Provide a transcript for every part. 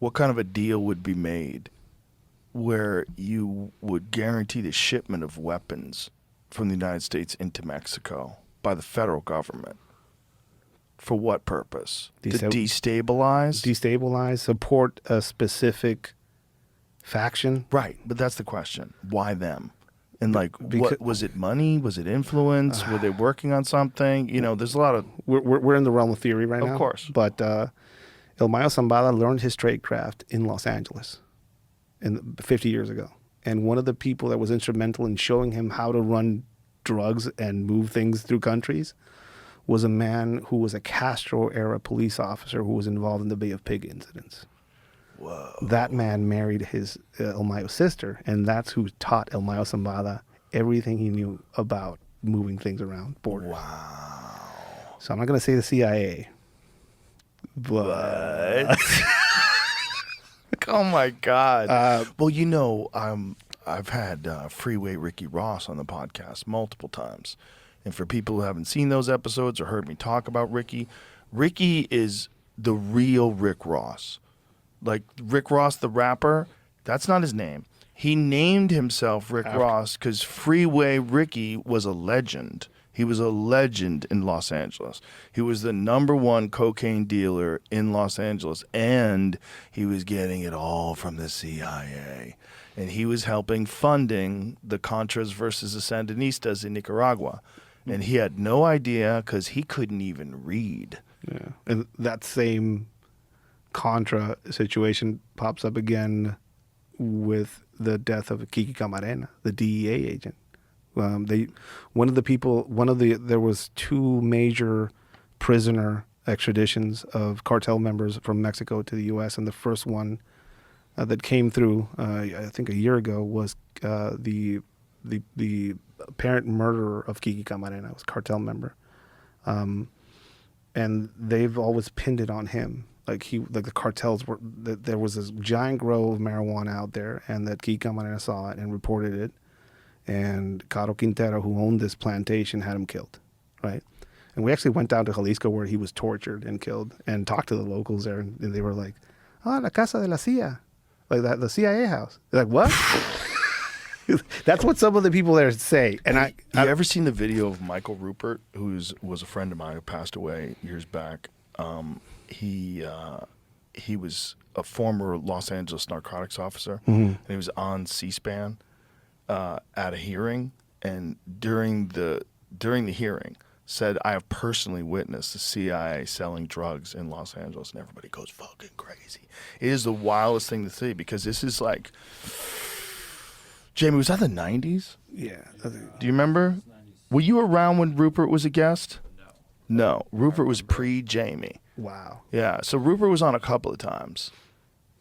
what kind of a deal would be made where you would guarantee the shipment of weapons from the United States into Mexico by the federal government? For what purpose? To destabilize? Destabilize, support a specific faction. Right, but that's the question. Why them? And like, what was it? Money? Was it influence? Were they working on something? You know, there's a lot of. We're in the realm of theory right now. Of course. But El Mayo Zambada learned his trade craft in Los Angeles 50 years ago. And one of the people that was instrumental in showing him how to run drugs and move things through countries was a man who was a Castro-era police officer who was involved in the Bay of Pig incidents. Whoa. That man married his El Mayo's sister, and that's who taught El Mayo Zambada everything he knew about moving things around borders. Wow. So I'm not going to say the CIA, but... Oh, my God. Well, you know, I've had Freeway Ricky Ross on the podcast multiple times. And for people who haven't seen those episodes or heard me talk about Ricky, Ricky is the real Rick Ross. Like Rick Ross, the rapper, that's not his name. He named himself Rick Ross because Freeway Ricky was a legend. He was a legend in Los Angeles. He was the #1 cocaine dealer in Los Angeles, and he was getting it all from the CIA. And he was helping funding the Contras versus the Sandinistas in Nicaragua. And he had no idea because he couldn't even read. Yeah. And that same Contra situation pops up again with the death of Kiki Camarena, the DEA agent. There was 2 major prisoner extraditions of cartel members from Mexico to the U.S. And the first one that came through, I think a year ago, was the apparent murderer of Kiki Camarena. Was a cartel member, and they've always pinned it on him. Like the cartels were. There was this giant grove of marijuana out there, and that Kiki Camarena saw it and reported it. And Caro Quintero, who owned this plantation, had him killed, right? And we actually went down to Jalisco where he was tortured and killed, and talked to the locals there, and they were like, "Ah, la casa de la CIA," like that, the CIA house. They're like, what? That's what some of the people there say. And you ever seen the video of Michael Rupert, who was a friend of mine who passed away years back? He was a former Los Angeles narcotics officer, and he was on C-SPAN at a hearing, and during the hearing said, "I have personally witnessed the CIA selling drugs in Los Angeles," and everybody goes fucking crazy. It is the wildest thing to see because this is like, Jamie, was that the 90s? Yeah. Do you remember? Were you around when Rupert was a guest? No. Rupert was pre-Jamie. Wow. Yeah, so Rupert was on a couple of times.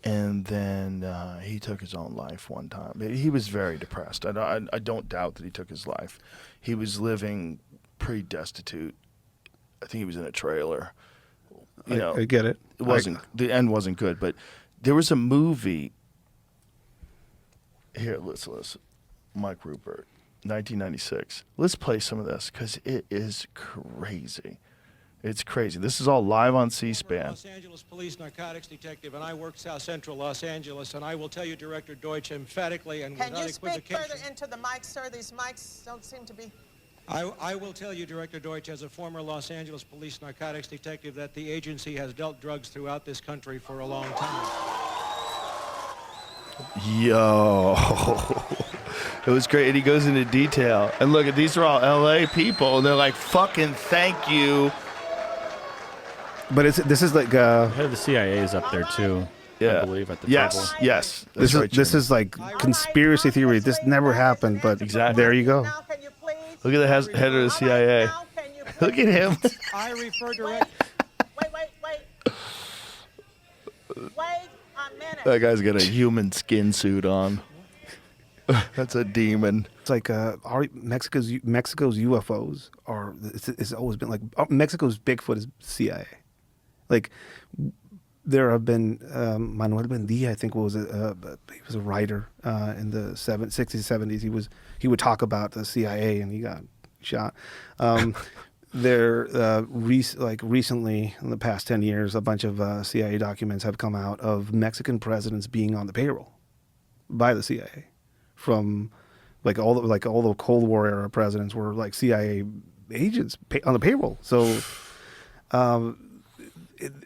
And then he took his own life one time. He was very depressed. I don't doubt that he took his life. He was living pretty destitute. I think he was in a trailer. I get it. It wasn't the end wasn't good, but there was a movie. Here, listen. Mike Rupert, 1996. Let's play some of this because it is crazy. It's crazy. This is all live on C-SPAN. Los Angeles Police narcotics detective, and I work South Central Los Angeles, and I will tell you, Director Deutsch, emphatically and without equivocation. Can you speak further into the mic, sir? These mics don't seem to be... I will tell you, Director Deutsch, as a former Los Angeles Police narcotics detective, that the agency has dealt drugs throughout this country for a long time. Yo. It was great. And he goes into detail. And look, these are all LA people, and they're like, fucking thank you. But this is like head of the CIA is up there too. Yeah. I believe at the table. Yes. This is like conspiracy theory. This never happened, but Exactly. there you go. Now, can you please... Look at the head of the CIA. Now, can you please... Look at him. I refer to... Wait a minute. That guy's got a human skin suit on. That's a demon. It's like Mexico's UFOs are. It's always been like Mexico's Bigfoot is CIA. Like there have been Manuel Buendía, I think he was a writer in the 60s, 70s. He would talk about the CIA and he got shot. Recently, in the past 10 years, a bunch of CIA documents have come out of Mexican presidents being on the payroll by the CIA. From all the Cold War era presidents were like CIA agents on the payroll. So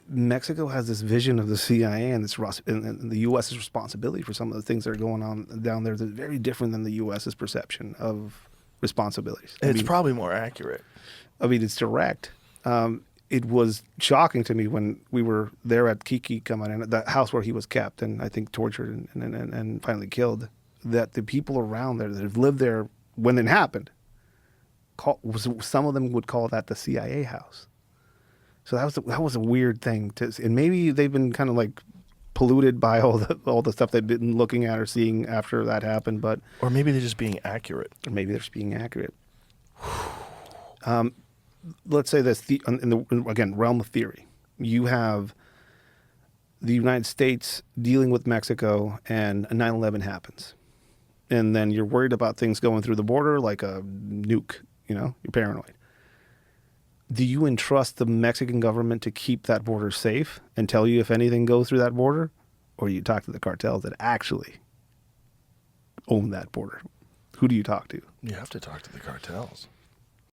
Mexico has this vision of the CIA and the U.S.'s responsibility for some of the things that are going on down there that's very different than the U.S.'s perception of responsibilities. It's probably more accurate. I mean, it's direct. It was shocking to me when we were there at Kiki coming in, the house where he was kept and I think tortured and finally killed, that the people around there that have lived there when it happened, some of them would call that the CIA house. So that was a weird thing and maybe they've been kind of like polluted by all the stuff they've been looking at or seeing after that happened, or maybe they're just being accurate. Let's say this in the realm of theory. You have the United States dealing with Mexico, and 9/11 happens, and then you're worried about things going through the border like a nuke. You're paranoid. Do you entrust the Mexican government to keep that border safe and tell you if anything goes through that border? Or you talk to the cartels that actually own that border? Who do you talk to? You have to talk to the cartels.